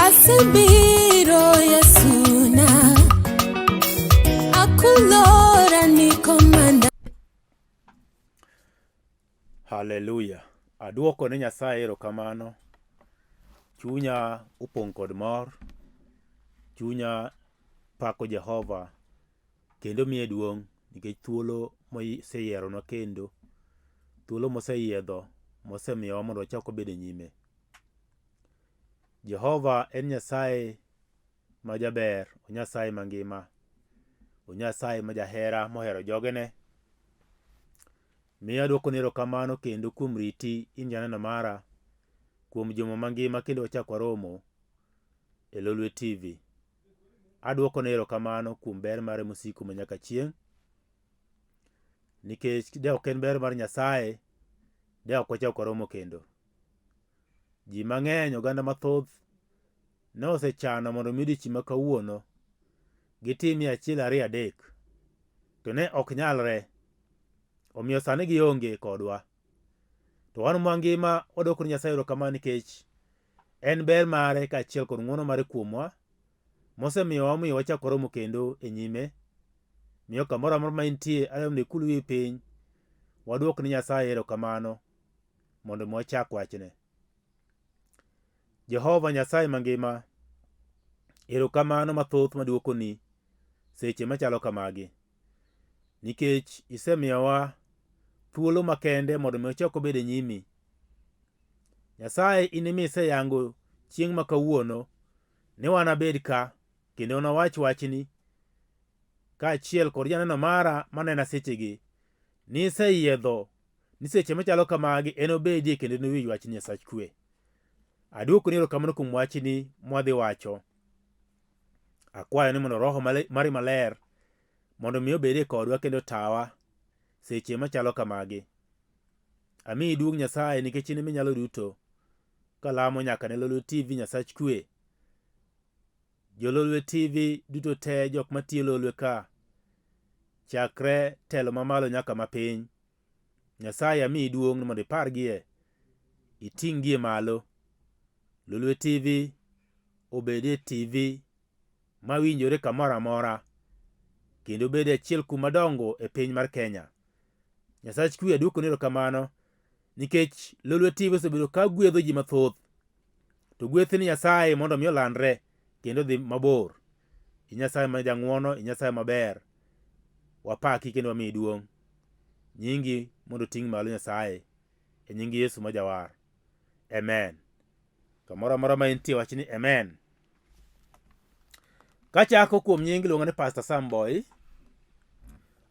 asebiro Yesuna akulora ni komanda. Hallelujah. Aduoko ne Nyasaye erokamano. Chunya opong' kod mor. Chunya pako Jehova kendo miye duong' nikech thuolo moseyieronwa kendo thuolo moseyiedho mosemiyowa mondo wachak wabed e nyime. Jehova en Nyasaye ma jaber, o Nyasaye mangima, o Nyasaye ma jahera mohero jogene. Miyo aduoko ni erokamano kendo kuom riti in janeno mara kuom juma mangima kendo wachak waromo e Lolwe TV. Aduoko ni erokamano kuom ber mare mosiko manyaka chieng', nikech de ok en ber mar Nyasaye de ok wachak waromo kendo. Ji mang'eny, oganda mathoth ne osechano mondo mi odiechieng' ma kawuono gitimie 1, 2, 3 to ne ok nyalre, omiyo sani gionge kodwa. To wan mangima waduoko ni Nyasaye erokamano nikech en ber mare kaachiel kod ng'wono mare kuomwa mosemiyowa miyo wachak waromo kendo e nyime. Miyo kamoro amora ma intie adwaro ni ikul wiyi piny waduok ni Nyasaye erokamano mondo mi wachak wachne. Jehova Nyasaye mangima, erokamano mathoth maduokoni seche machalo kamagi, nikech isemiyowa thuolo makende mondo mi wachak wabed e nyimi. Nyasaye in ema iseyango chieng' ma kawuono ni wanabed ka kendo nawach wachni kaachiel kod janeno mara manena sechegi, ni iseyiedho ni seche machalo kamagi en obedie kendo nowinj wach Nyasach kwe. Aduoko ni erokamano kuom wachni mwadhi wacho. Akwayo ni mondo Roho mari maler mondo mi obedie kodwa kendo tawa seche machalo kamagi. Amiyi duong' Nyasaye nikech in ema inyalo duto, kalamo nyaka ne Lolwe TV Nyasach kwe, jo-Lolwe TV duto te, jok matiyo Lolwe ka, chakre telo mamalo nyaka mapiny. Nyasaye amiyi duong' mondo ipargie, iting'gie malo. Lolwe TV obedie TV mawinjore kamoro amora kendo obedie achiel kuom madongo e piny mar Kenya. Nyasach kwe, aduoko ni erokamano nikech Lolwe TV osebedo ka gwedho ji mathoth, to gweth ni Nyasaye mondo mi olandre kendo dhi mabor. I Nyasaye ma jang'wono, i Nyasaye maber, wapaki kendo wamiyi duong'. Nyingi mondo ting' malo Nyasaye, e nying Yesu ma jawar. Amen. Kamoro amora ma intie wachni amen. Kachako kuom nying iluongo ni Pastor Sam Boyi.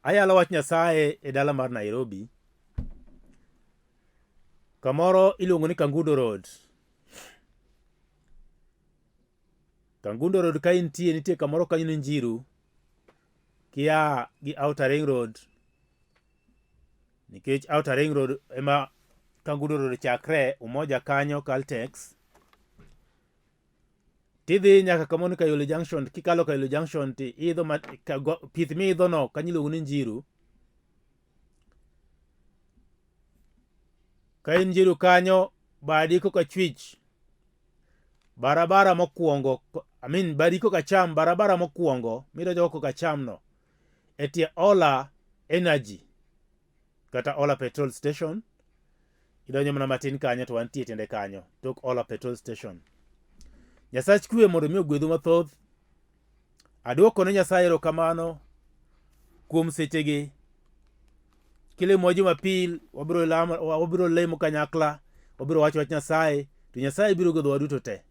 Ayalo wach Nyasaye e dala mar Nairobi. Kamoro iluongo ni Kangundo Road. Kangundo Road ka intie, nitie kamoro kanyo ni Njiru kia gi Outer Ring Road, nikech Outer Ring Road ema Kangundo Road chakre, Umoja kanyo Caltex. Tidhi nyaka kamoro ni Kayole Junction. Kikalo Kayole Junction ti idho pith miidho no kanyo iluongo ni Njiru. Ka in Njiru kanyo, badi koka chwich barabara mokwongo, badi koka cham barabara mokwongo midonjo koka cham no, etie Ola Energy kata Ola Petrol Station. Idonjo mana matin kanyo to wantie tiende kanyo tok Ola Petrol Station. Nyasach kwe mondo mi ogwedhu mathoth. Aduoko ne Nyasaye erokamano kuom sechegi. Kilemo Jumapil wabiro lemo kanyakla, wabiro wacho wach Nyasaye, to Nyasaye biro gwedhowa duto te.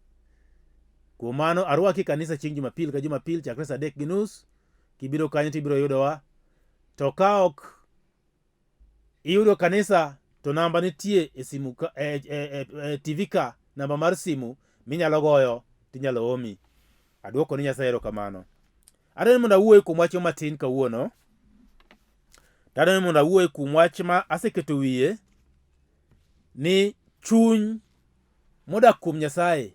Kuom mano arwaki kanisa chieng' Jumapil ka Jumapil chakre saa 3:30 kibiro kanyo tibiro yudowa. To ka ok iyudo kanisa, to namba nitie e simu TV ka, namba mar simu minyalo goyo tinyalo omi. Aduoko ni Nyasaye erokamano. Adwaro mondo awuoye kuom wach matin kawuono. Adwaro mondo awuoye kuom wach ma aseketo wiye ni chuny modak kuom Nyasaye.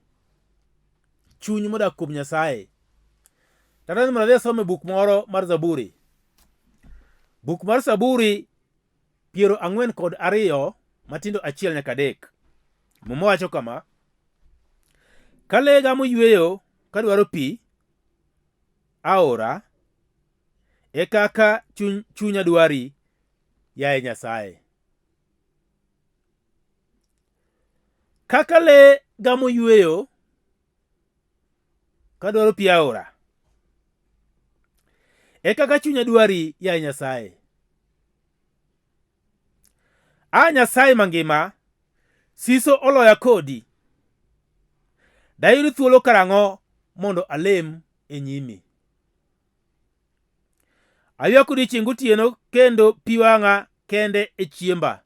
Chuny modak kuom Nyasaye. Adwaro mondo adhi asome buk moro mar Zaburi. Buk mar Zaburi 42 matindo 1 nyaka 3. Muma wacho kama: Ka lee gamo yueyo ka dwaro pi, aora, e kaka chunya dwari, yaye Nyasaye. Kaka lee gamo yueyo ka dwaro pi aora, e kaka chunya dwari, yaye Nyasaye. Nyasaye mangima, siso oloya kodi. Dayud thuolo karang'o mondo alem e nyimi. Aywak odiechieng gotieno kendo pi wang'a kende e chiemba.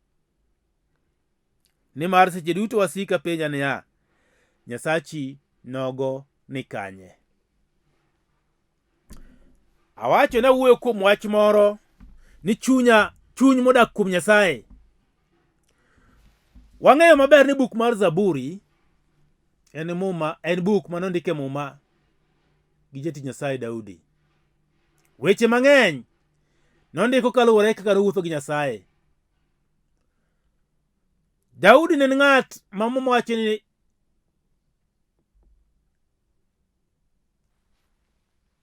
Nimar seche duto wasika penja niya, Nyasachi nogo ni kanye? Awacho na wuoyo kuom wach moro ni chuny modak kuom Nyasaye. Wang'eyo maber ni buk mar Zaburi en buk manondike muma gi jatich Nyasaye Daudi. Weche mang'eny nondiko kaluwore kaka nowuotho gi Nyasaye. Daudi ne en ng'at ma muma wacho ni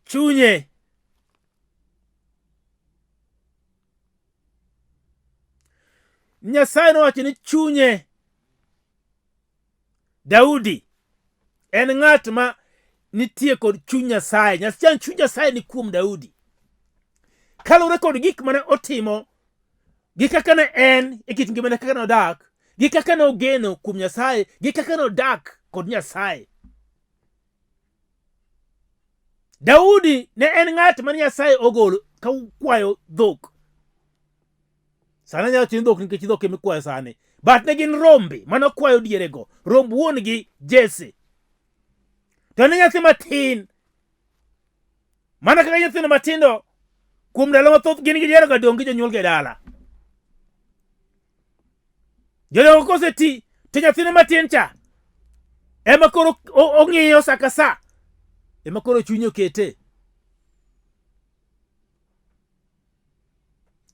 chunye Nyasaye nowacho ni chunye Daudi en ng'at ma nitie kod chuny Nyasaye. Chuny Nyasaye ni kuom Daudi. Kaluwore kod gik mane otimo, gi kaka ne en e kit ngimane, kaka ne odak, gi kaka ne ogeno kuom Nyasaye, gi kaka ne odak kod Nyasaye. Daudi ne en ng'at mane Nyasaye ogolo ka kwayo dhok. Sani nyalo tin dhok nikech dhok ema ikwayo sani. But ne gin rombe mane okwayo dierego. Romb wuon gi Jesse. To ne nyathi matin. Mana kaka nyithindo matindo kuom ndalo mathoth gin gihero ga dong' gi jonyuol gi dala. Jodongo koseti to nyathine matin cha ema koro ong'iyo sa ka sa, ema koro chunye okete.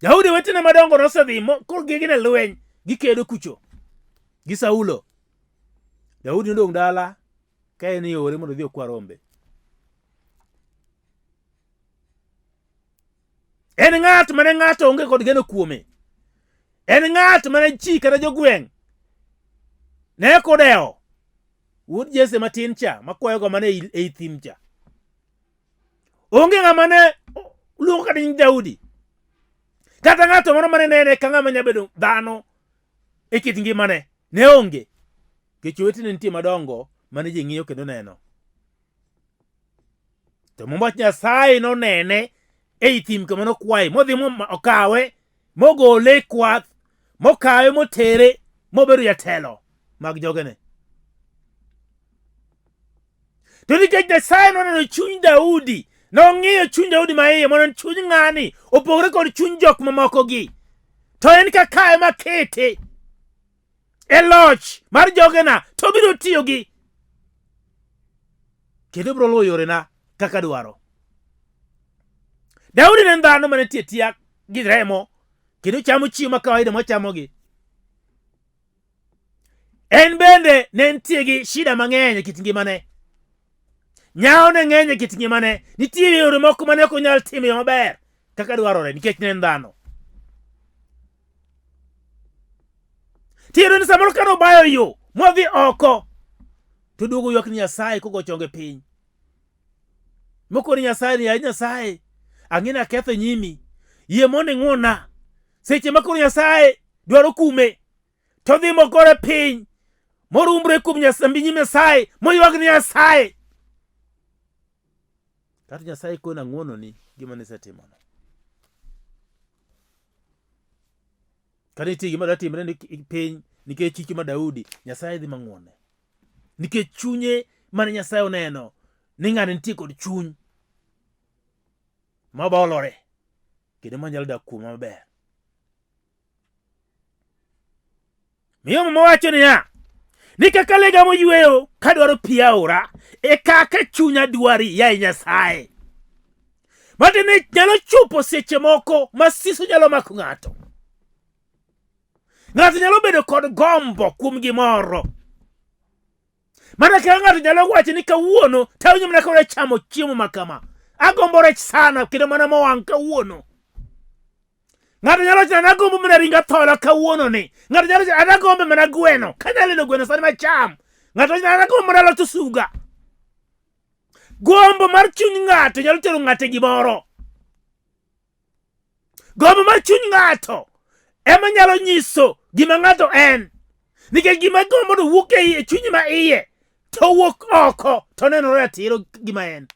Daudi wetene madongo nosedhi koro gigine lweny, gikedo kucho gi Saulo. Daudi nodong' dala ka en yore mondo odhi okwa rombe. En ng'at mane ng'ato onge kod geno kuome. En ng'at mane chi kata jogweng' ne kodeo. Wuod Jesse matin cha makwayogo mane ei thim cha. Onge ng'ama ne luongo kata nying Daudi. Kata ng'ato moro mane nene ka ng'ama nyabedo dhano e kit ngimane ne onge. Nikech wetene nitie madongo mane ji ng'iyo kendo neno. To Mumach Nyasaye nonene ei thim kama nokwaye, modhi okawe, mogole kwath, mokawe motere, mobedo jatelo mag jogene. To nikech Nyasaye noneno chuny Daudi, nong'iyo chuny Daudi maiye, mondo chuny ng'ani opogore kod chuny jok mamoko gi. To en kaka ema kete e loch mar jogena, to biro tiyo gi kendo biro luwo yorena kaka dwaro. Daudi ne en dhano mane tiek gi remo, kendo chamo chiemo kawaida mochamogi. En bende ne nitie gi shida mang'eny e kit ngimane. Nyawo ne ng'eny e kit ngimane. Nitie yore moko mane ok onyal timo yo maber kaka dwarore nikech ne en dhano. Tiero ni samoro kano bayo yo modhi oko, to duogo ywak ni Nyasaye kogo chonge piny. Moko ni Nyasaye ni, yaye Nyasaye, ang'ina ketho nyimi, yie mondo ing'wona. Seche makoro Nyasaye dwaro kume, to dhi mogore piny, morumbre kuom nyimi Nyasaye, moywag ni Nyasaye. Kata Nyasaye kona ng'wono ni gima nisetimono. Kani nitie gima datimre ni piny nikech chiki ma Daudi, Nyasaye dhi mang'wone. Nikech chunye mane Nyasaye oneno ni ng'ani nitie kod chuny mabolore kendo manyalo dak kuom maber. Miyo mama wacho niya, ni kaka lee gamo yueyo ka dwaro pi aora, e kaka chunya dwari, yaye Nyasaye. Matiende nyalo chopo seche moko ma siso nyalo mako ng'ato. Ng'ato nyalo bedo kod gombo kuom gimoro. Mana ka ng'ato nyalo wacho ni kawuono tawinjo mana ka chamo chiemo makama. Agombo rech sana kendo mana mowang' kawuono. Ng'ato nyalo wacho ni agombo mana ringa thola kawuono ni. Ng'ato nyalo wacho ni agombo mana gweno. Kanyalo lilo gweno sani macham. Ng'ato nyalo wacho ni agombo mana lot suga. Gombo mar chuny ng'ato nyalo tero ng'ato gimoro. Gombo mar chuny ng'ato ema nyalo nyiso gima ng'ato en. Nikech gima gombo no wuok e chuny ma iye to wuok oko to nenore atiro gima en.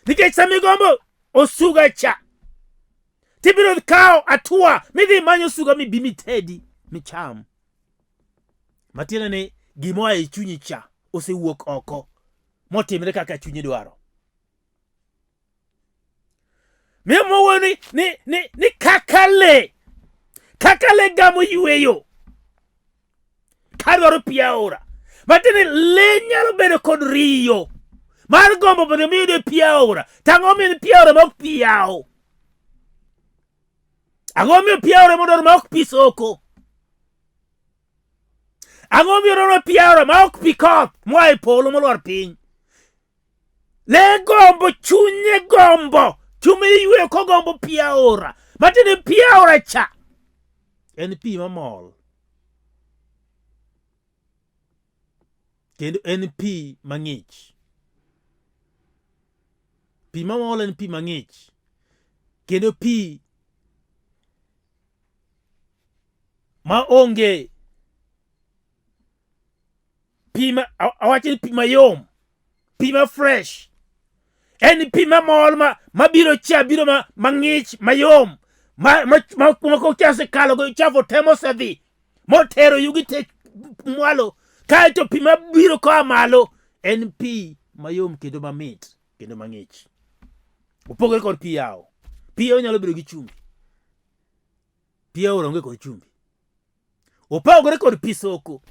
Nikech sami gombo osuga cha tibiro kao atua midhi manyo suga mibi mitedi micham. Matiende ni gima e chunyi cha osewuok oko motimre kaka chunyi dwaro. Mimo ni kaka le gamo yueyo kadwaro pi aora. Matiende le nyalo bedo kod riyo mar gombo mondo miyude pi aora. Tang'o min pi aora mok pi yaw. Ang'o miyo pi aora mondo ma ok pi soko. Ang'o miyo pi aora ma ok pi koth moa e polo molwar piny. Le gombo chunye gombo. Chunye yueyo kogombo pi aora. Matiende pi aora cha en pi mamol. Kendo en pi mang'ich. Pi mamol en pi mang'ich. Kendo pi ma onge. Pi ma awacho ni pi mayom. Pi ma fresh. En pi mamol ma biro cha biro mang'ich mayom. Ma kochase kalo go chavo temo sedhi. Motero yugi te mwalo. Kaito pi mabiro koa malo en pi mayom kendo mamit kendo mang'ich. Opogore kod pi yawo. Pi yawo nyalo bedo gi chumbi. Pi yawo onge kod chumbi. Opogore kod pi soko.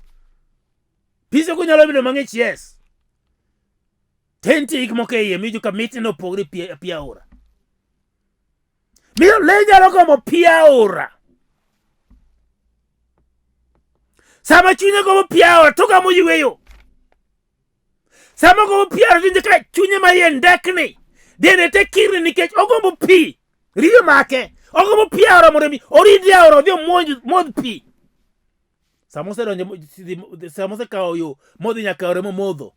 Pi soko nyalo bedo mang'ich, yes. Tenti ik moke iye mijo ka miti no opogore pi aora. Miyo le nyalo gombo pi aora. Sama chunye gombo pi aora to gamo yueyo. Sama gombo pi aora tinje ka chunye ma iye ndekni. Dene te kirni nikech ogombo pi. Riyo make. Ogombo pi aora mondo mi oridi aora odhi modh pi. Sama ose kawo yo modhi nyaka aora momodho.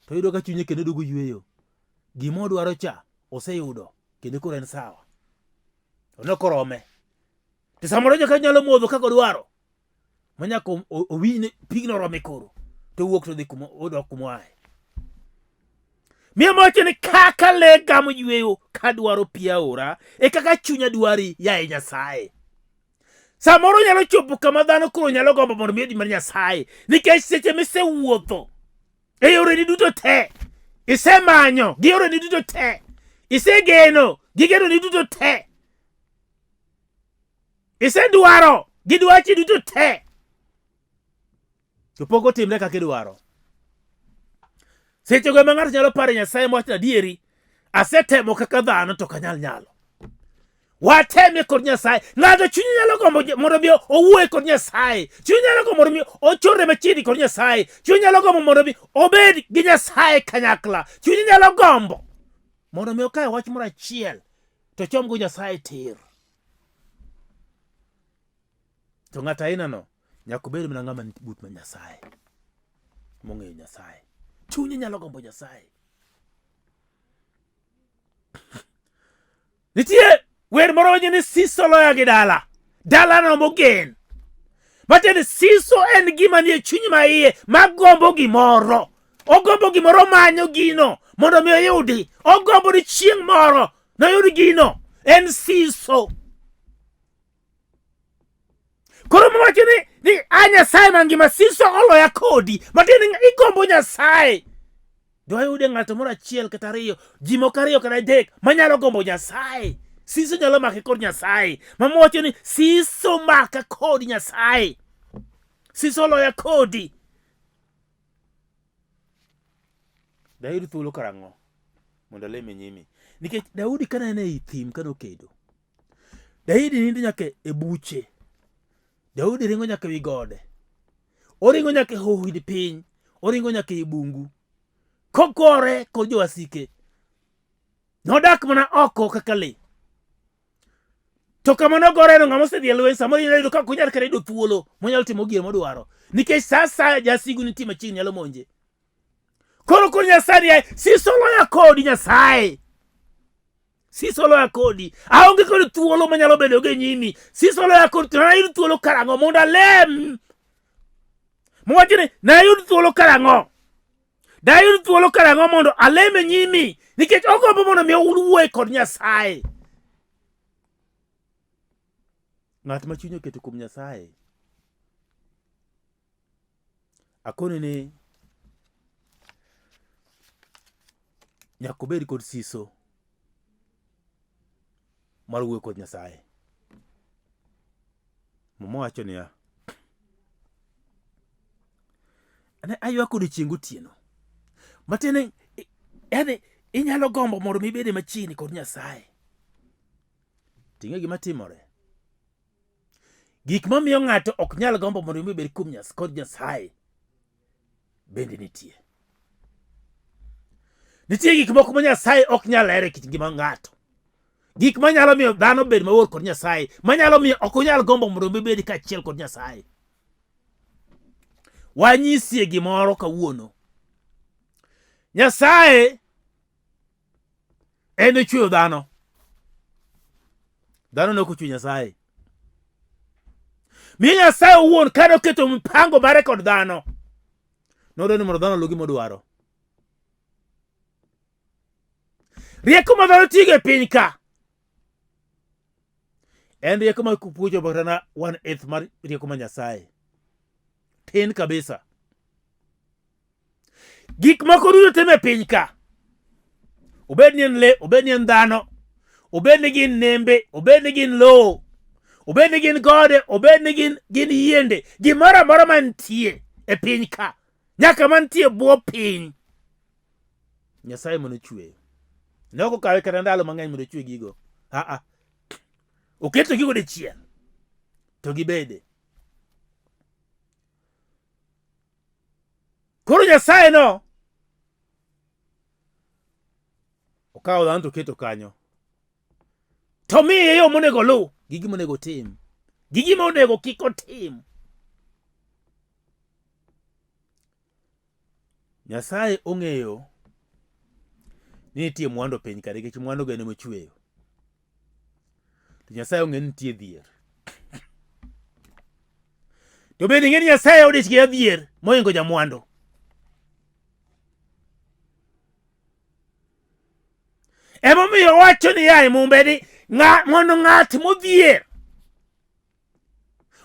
To yudo ka chunye kendo dugo yueyo. Gima odwaro cha oseyudo kendo koro en sawa. Onokorome. To samoro joka nyalo modho kaka odwaro. Manyako owine pigno rome koro. To wuok to dhi odok kumoae. Miyo moche ni kaka le gamo yueyo kadwaro pi aora e kaka chunya dwari yaye Nyasaye. Samoro nyalo chopo kama dhano koro nyalo gombo mondo miyo di mar Nyasaye. Nikech seche misewuotho e yore ni duto te. Isemanyo gi yore ni duto te. Isegeno gi geno ni duto te. Isedwaro gi dwachi duto te. To pok otimre kaka idwaro. Seche go ma ng'ato nyalo paro Nyasaye mowacho adieri, asetemo kaka dhano to kanyal nyalo. Wateme kod Nyasaye. Ng'ato chunye nyalo gombo mondo mi owuoye kod Nyasaye. Chunye nyalo gombo mondo mi ochorre machiegni kod Nyasaye. Chunye nyalo gombo mondo mi obed gi Nyasaye kanyakla. Chunye nyalo gombo mondo mi okae wach moro achiel to chomgo Nyasaye tir. To ng'ato aina no nyaka obed mana ng'ama but ma Nyasaye. Mong'eyo Nyasaye. Chunye nyalo gombo Nyasaye. Nitie wer moro wacho ni siso oloya gi dala. Dala no mogen. Matiende siso en gima nie chuny ma iye magombo gimoro. Ogombo gimoro manyo gino mondo mi oyudi. Ogombo ni chieng' moro noyud gino. En siso. Koro mwacho ni Nyasaye mangima siso oloya kodi. Matiende igombo Nyasaye. Dwa yude ng'ato moro achiel kata ariyo, ji moko ariyo kata adek manyalo gombo Nyasaye. Siso nyalo make kod Nyasaye. Mamwacho ni siso maka kod Nyasaye. Siso oloya kodi. Dayud thuolo karang'o mondo alem e nyimi. Nikech Daudi kana en ei thim kano kedo. Daudi nindo nyaka e buche. Daudi ringo nyaka wi gode. Oringo nyaka hohid piny. oringo nyaka i bungu kokore kod jowasike. Nodak mana oko kaka le. To kama nogore no ng'ama osedhi e lweny samoro iyudo ka kunyal kata yudo thuolo monyalo timo gire modwaro. Nikech sasa jasigu nitie machiegni nyalo monje. Koro kod Nyasaye siso oloya kodi Nyasaye. Siso oloya kodi. Aonge kod thuolo manyalo bedo gi nyimi. Siso oloya kodi to nayud thuolo karang'o mondo alem. Mwachini nayud thuolo karang'o. Dayud thuolo karang'o mondo alem e nyimi. Nikech ogombo mondo mi owuoye kod Nyasaye. Ng'at ma chunye oketo kuom Nyasaye. Akoni ni nyaka obed kod siso mar wuoyo kod Nyasaye. Mama wacho niya, ane aywak odiechieng gotieno. Matene yani inyalo gombo mondo mi ibede machiegni kod Nyasaye. Ting'e gima timore. Gik mamiyo ng'ato ok nyal gombo mondo mi ibed kod Nyasaye bende nitie. Nitie gik moko ma Nyasaye ok nyal hero e kit ngima ng'ato. Gik manyalo miyo dhano bed mabor kod Nyasaye, manyalo miyo ok onyal gombo mondo mi ibed kaachiel kod Nyasaye. Wanyisie gimoro kawuono. Nyasaye en ochweyo dhano. Dhano ne ok ochweyo Nyasaye. Miyo Nyasaye owuon kane oketo mpango mare kod dhano, nodwaro ni mondo dhano oluw gima odwaro. Rieko ma dhano tigo e piny ka en rieko ma kupuocho batana 1/8 mar rieko ma Nyasaye. Tin kabisa. Gik moko duto time piny ka, obed ni en le, obed ni en dhano, obed ni gin nembe, obed ni gin lowo, obed ni gin gode, obed ni gin yiende, gimoro amora mantie e piny ka, nyaka mantie bwo piny, Nyasaye mondo ochweyo. Ne ok okawe kata ndalo mang'eny mondo ochwe gigo. Oketo gigo dichiel to gibede. Koro Nyasaye no okawo dhano to keto kanyo, to miye yo monego oluw, gi gima onego tim, gi gima onego kik otim. Nyasaye ong'eyo ni nitie mwandu piny ka, nikech mwandu gane mochweyo. To Nyasaye ong'eyo ni nitie dhier. To bende ng'e ni Nyasaye odich gi adhier moingo jamwandu. Emomiyo wacho ni yaye mumbe ni mondo ng'at modhier,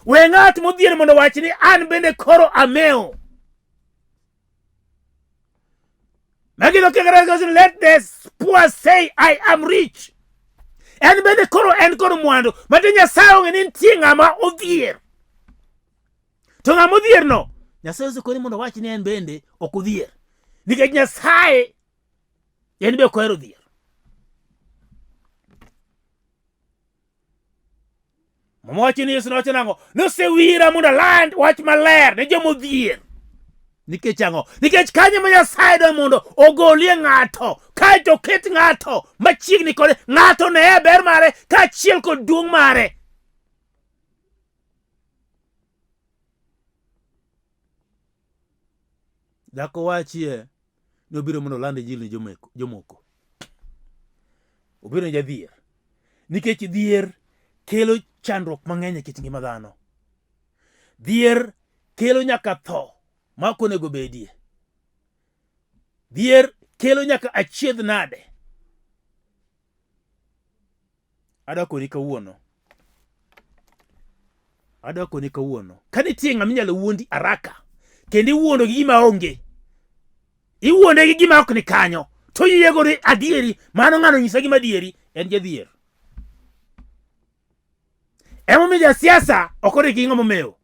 we ng'at modhier mondo wach ni an bende koro ameo. Let the poor say I am rich. En bende koro en koro mwandu. Mati Nyasaye ong'e ni nitie ng'ama odhier. To ng'ama odhier no, Nyasaye osekoni mondo wach ni en bende ok odhier. Nikech Nyasaye en be ok ohero dhier. Mama wacho ni Yesu nowacho nang'o? Nosewira mondo aland wach maler ne joma odhier. Nikech ang'o? Nikech kanyo ma Nyasaye dwa mondo ogolie ng'ato, kaeto oket ng'ato machiegni kode, ng'ato ne ber mare kaachiel kod duong' mare. Dhako wachie nobiro mondo oland injili ne jomoko. Obiro ne jadhier. Nikech dhier kelo chandruok mang'eny e kit ngima dhano. Dhier kelo nyaka tho ma ok onego bedie. Dhier kelo nyaka achiedh nade. Adwa koni kawuono. Ka nitie ng'ama inyalo wuondi araka, kendo iwuondo gi gima onge, iwuonde gi gima ok ni kanyo, to yiego adieri, mano ng'ano nyisa gima adieri, en jadhier. Emomiyo jasiasa ok odich gi ng'ama omeo.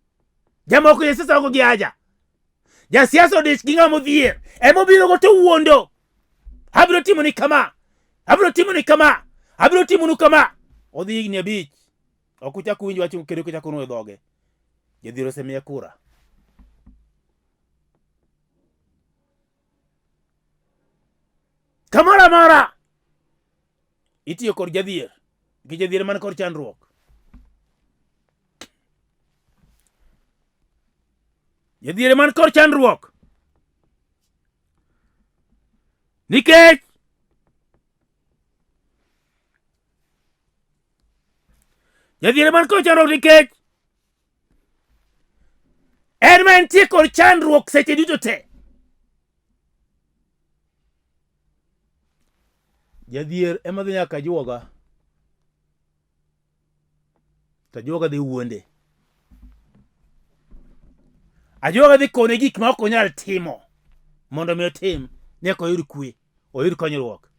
Jamoko jasiasa ok gi haja. Jasiasa odich gi ng'ama odhier. Emobiro go to wuondo. Abiro timo ni kama. Abiro timo ni kama. Abiro timo ni kama. Odhi higni 5. Ok uchako winjo wach kendo kuchako nuo dhoge. Jadhier osemiye kura. kamora mora itiyo kod jadhier gi jadhier man kod chandruok. Jadhier man kod chandruok nikech jadhier man kod chandruok nikech en ma entie kod chandruok seche duto te. Jadhier ema dhi nyaka juoga, to juoga dhi wuonde. Ajuoga dhi kone gik ma ok onyal timo mondo mi otim nyaka oyud kwe, oyud konyruok.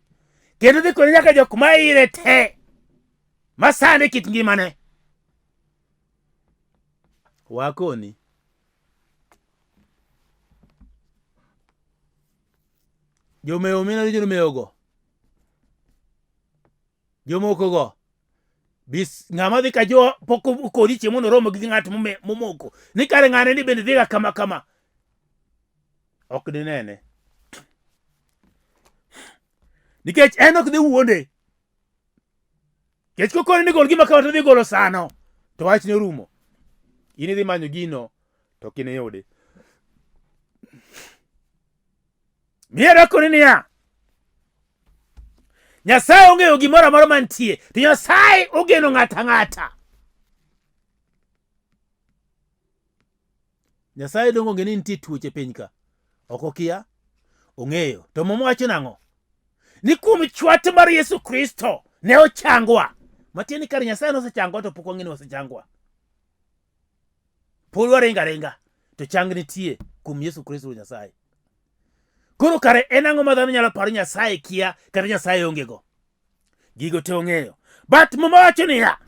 Kendo dhi kone nyaka jok ma ire te masande kit ngimane. Wakoni jomewo mina jomewogo, jomokogo bis ng'ama dhi ka jo pok kodi chiemo noromo gi ng'at momoko ni kare ng'ane ni bende dhiga kama kama ok dinene nikech en ok dhi wuonde. Kech kokone ni gol gima kama to dhi golo sano to wach ne rumo. In idhi manyo gino to ok iniyude. Miera kone niya, Nyasaye ong'eyo gimoro amora mantie, to Nyasaye ogeno ng'ata ng'ata. Nyasaye dong onge ni nitie tuoche piny ka. Ok okia, ong'eyo. To momo wacho nang'o? Ni kuom chwat mar Yesu Kristo ne ochangwa. Matieni kar Nyasaye nosechangwa to pok wang'e ni osechangwa. Pod waringa ringa to chang nitie kuom Yesu Kristo Nyasaye. Koro kare en ang'o ma dhano nyalo paro Nyasaye kia kata Nyasaye onge go. Gigo te ong'eyo. But mama wacho niya,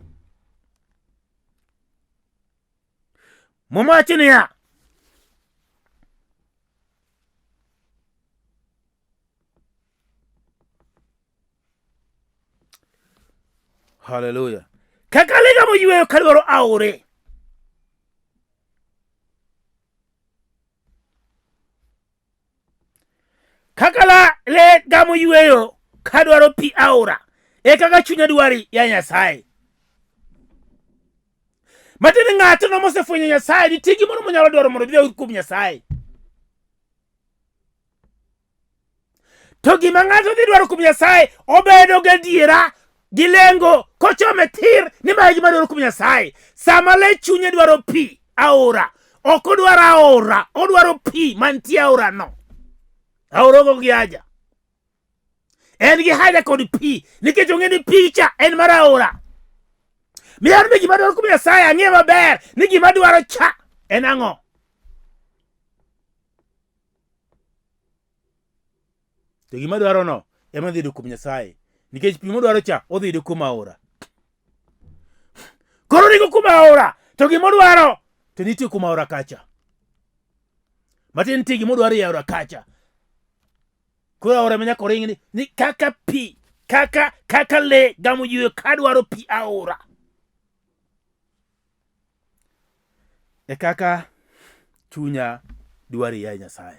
hallelujah. Kaka le gamo yueyo ka dwaro aore. Kaka le gamo yueyo ka dwaro pi aora. E kaka chunya dwari ya Nyasaye. Matini ng'ato no mosefwenyo Nyasaye ni tigi mono monyalo dwaro mondo bidhi kuom Nyasaye. To gima ng'ato dhi dwaro kuom Nyasaye obedo gadiera gi lengo kochome tir ni ma gima dwaro kuom Nyasaye. Sama le chunye dwaro pi aora, ok odwaro aora, odwaro pi mantie aora no. Aora go gi haja. En gi haja kod pi nikech ong'e ni pi cha en mar aora. Miyan mi gima dwaro kuom Nyasaye ang'e maber ni gima dwaro cha en ang'o. To gima dwaro no ema dhi kuom Nyasaye nikech pi modwaro cha odhi yudo kuom aora. Koro nigo kuom aora to gima dwaro to nitie kuom aora kacha. Matin nitie gima dwaro e aora kacha. Koro aora menya koring ni kaka pi, kaka le gamo yueyo ka dwaro pi aora. E kaka chunya dwari ya Nyasaye.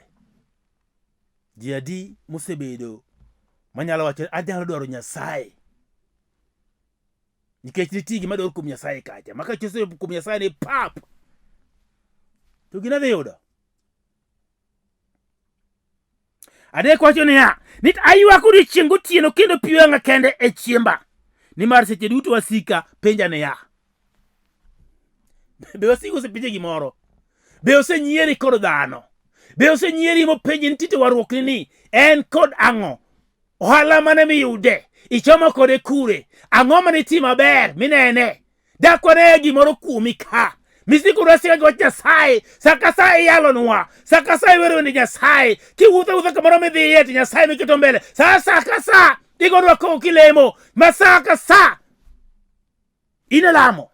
Ji adi mosebedo manyalo wacho anyalo dwaro Nyasaye. Nikech nitie gima dwaro kuom Nyasaye kacha. Maka chose kuom Nyasaye ni pap. To gina dhi yudo. Adek wacho niya, ni Aywak odiechieng gotieno kendo pi wang'a kende e chiemba. Nimar seche duto wasika penja ne ya. Be wasiko osepenje gimoro? Be osenyieri kod dhano? Be osenyieri mopenji ni tite warruok ni en kod ang'o? Ohala mane miyude? Ichomo kode kure? Ang'o mane ti maber minene? Dakwane gimoro kuomi ka. Misiko rasika go Nyasaye, saka sa iyalonwa, saka sa iwero ni Nyasaye, kiwuotho kamoro midhiye to Nyasaye miketo mbele. Saka sa igonwa ko kilemo, masaka sa inalamo.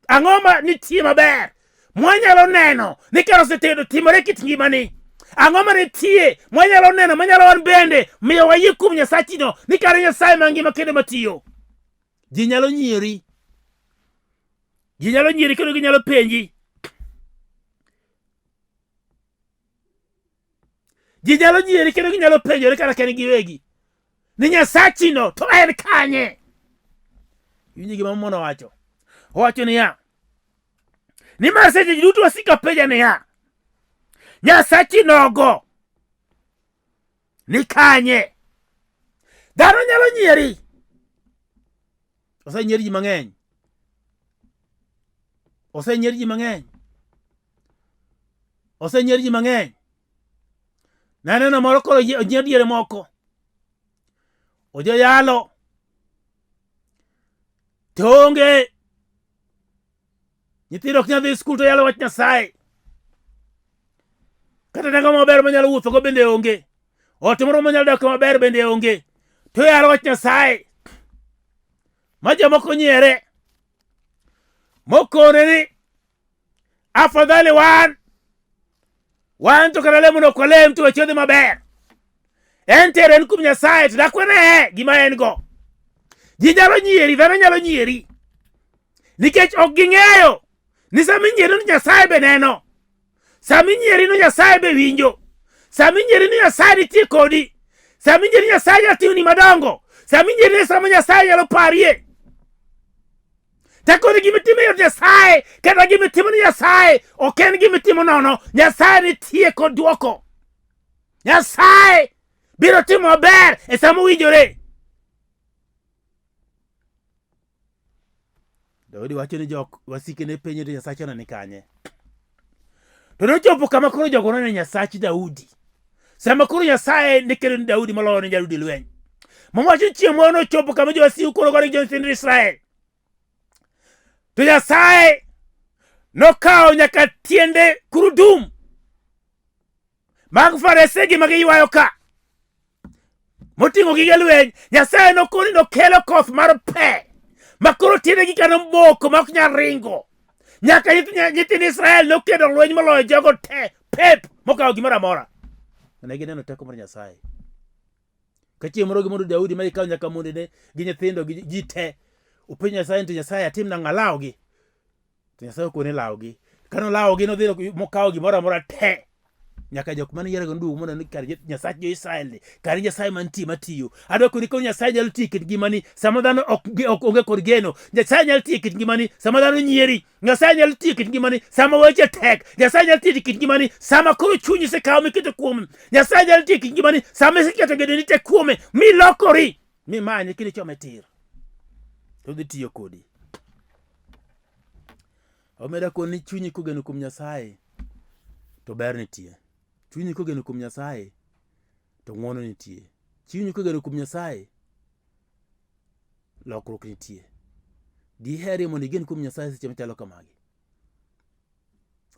Ang'o ma nitie maber mwanyalo neno ni kero setedo timore kit ngimani. Ang'o ma nitie mwanyalo neno manyalo wan bende miyo wayie kuom Nyasachino ni kare Nyasaye mangima kendo matiyo. Ji nyalo nyieri. Ji nyalo nyieri kendo ginyalo penji. Ji nyalo nyieri kendo ginyalo penjore kata ken giwegi. ni Nyasachino to en kanye? Winji gima mono wacho. Owacho niya, ni seche duto wasika penja niya, Nyasachinogo ni kanye? Dhano nyalo nyieri. Osenyieri ji mang'eny. Osenyieri ji mang'eny. Osenyieri ji mang'eny. Naneno moro koro onyier diere moko. Ojo yalo. Tonge. Nyithindo ok nyal dhi skul to yalo wach Nyasaye. Kata nanga maber manyalo wuotho go bende onge. Ot moro manyalo dak maber bende onge. To yalo wach Nyasaye. Ma jomoko nyiere. Mokone ni afadhali wan to kata lemo no kwalem to wechodhi maber. Enter en kum Nyasaye to dakwene gima en go. Ji nyalo nyieri, dhano nyalo nyieri. Nikech ok ging'eyo ni sami nyieri no Nyasaye be neno. Sami nyieri no Nyasaye be winjo. Sami nyieri no Nyasaye nitie kodi. Sami nyieri Nyasaye nyalo timoni madongo. Sami nyieri no sama Nyasaye nyalo parie. Takoni gimitimo yor Nyasaye, kata gimitimo ni Nyasaye, ok en gimitimo nono. Nyasaye nitie kod duoko. Nyasaye biro timo maber e sama owinjore. Dawudi wacho ni jok wasike ne penjo ni Nyasache ni kanye. To nochopo kama koro jogo ne Nyasach Daudi. Sama koro Nyasaye ne kelo ni Daudi moloyo ni Daudi lweny. Mowacho chiemo no chopo kama jo wasiku koro gore jo Israel. To Nyasaye nokao nyaka tiende kurudum mag faresegi magiywayo ka. Moting'o gige lweny. Nyasaye nokoni nokelo koth mar pe. Makoro tiendegi kano moko ma ok nyal ringo. Nyaka nyithind Israel nokedo lweny moloyo jogo te. Pep mokawo gimoro amora. Ne gineno teko mar Nyasaye. Kachieng' moro gimondo Daudi ma ikawo nyaka mondene gi nyithindo gi ji te. Upenjo Nyasaye to Nyasaye atimna ng'a lawgi. To Nyasaye okone lawgi. Kano lawgi nodhi mokawo gimoro amora te. Nyaka jok mane yiero ndugu mondo ni kar Nyasaye jo Israel ni. Kar Nyasaye mantie matiyo. Adwoko ni ko Nyasaye nyalo tiyo kit ngimani sama dhano ok onge kod geno. Nyasaye nyalo tiyo kit ngimani sama dhano nyieri. Nyasaye nyalo tiyo kit ngimani sama weche tek. Nyasaye nyalo tiyo kit ngimani sama koro chunyi se kawo miketo kuome. Nyasaye nyalo tiyo kit ngimani sama isiketo gedoni te kuome mi lokori. Mi manye kini chome tir. To dhi tiyo kodi. Omeda koni chunyi kogeno kuom Nyasaye to ber nitie. Chunyi kogeno kuom Nyasaye to ng'wono nitie. Chunyi kogeno kuom Nyasaye lokruok nitie. Diheri mondo igen kuom Nyasaye seche machalo kamagi.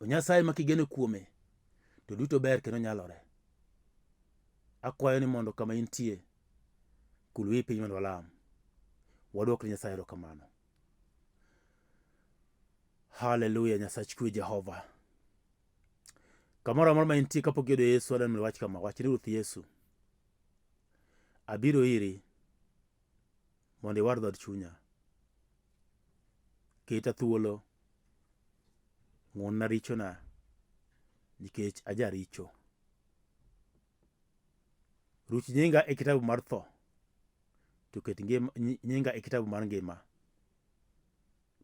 O Nyasaye ma kigeno kuome to duto ber kendo nyalore. Akwayo ni mondo kama intie kul wi piny mondo walam. Wadwok Nyasaye erokamano. Hallelujah. Nyasach kwe Jehova. Kamoro amora ma intie kapok iyudo Yesu, adwani wach kama. Wachni Ruoth Yesu, abiro iri mondo iwar dhod chunya. Keta thuolo. Ng'wonna richona nikech ajaricho. Ruch nyinga e kitabu mar tho. To ket nyinga e kitabu mar ngima.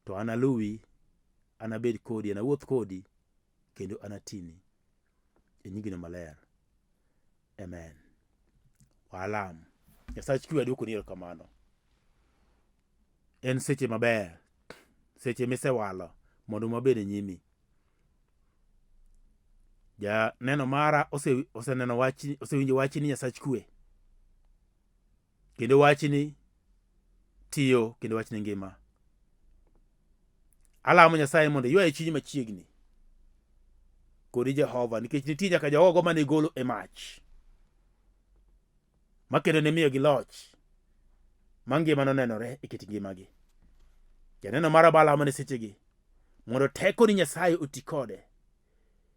To analuwi, anabed kodi, anawuoth kodi, kendo anatini. E nyingino maler. Amen. Walam. Nyasach kwe adwoko ni erokamano. En seche maber. Seche misewalo mondo mabed e nyimi. Ja neno mara oseneno wachni, osewinjo wachni Nyasach kwe. Kendo wachni tiyo, kendo wachni ngima. Alamo Nyasaye mondo ywaye chunyi machiegni kodi Jehova, nikech nitie nyaka jogo mane golo e mach makendo ne miyo gi loch mangima nonenore e kit ngimagi. Janeno mara balamo ne sechegi mondo teko ni Nyasaye oti kode.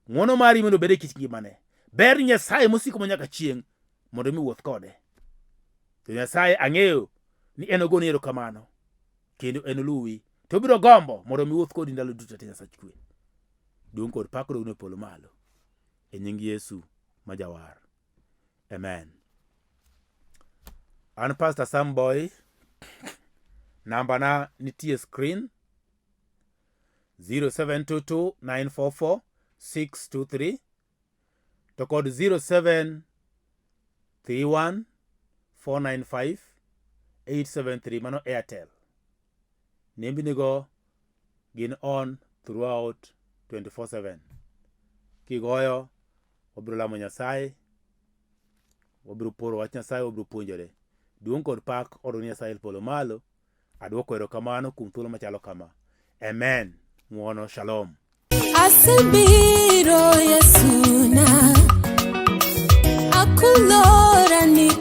Ng'wono mari mondo bed e kit ngimane. Ber Nyasaye mosiko manyaka chieng' mondo mi wuoth kode. To Nyasaye ang'eyo ni en ogoni erokamano kendo en luwi. To biro gombo mondo mi wuoth kodi ndalo duto te Nyasach kwe. Duong' kod pak dogno polo malo. E nying Yesu ma Jawar. Amen. An Pastor Sam Boyi. Namba na nitie screen 0722 944 623 to kod 0731 495 873 mano Airtel. Nembinigo gin on throughout 24/7. Kigoyo wabiro lamo Nyasaye, wabiro poro wach Nyasaye, wabiro puonjore. Duong' kod pak oro Nyasaye polo malo. Adwoko erokamano kuom thuolo machalo kama. Amen. Ng'uono, shalom. Asebiro Yesu na akulora ni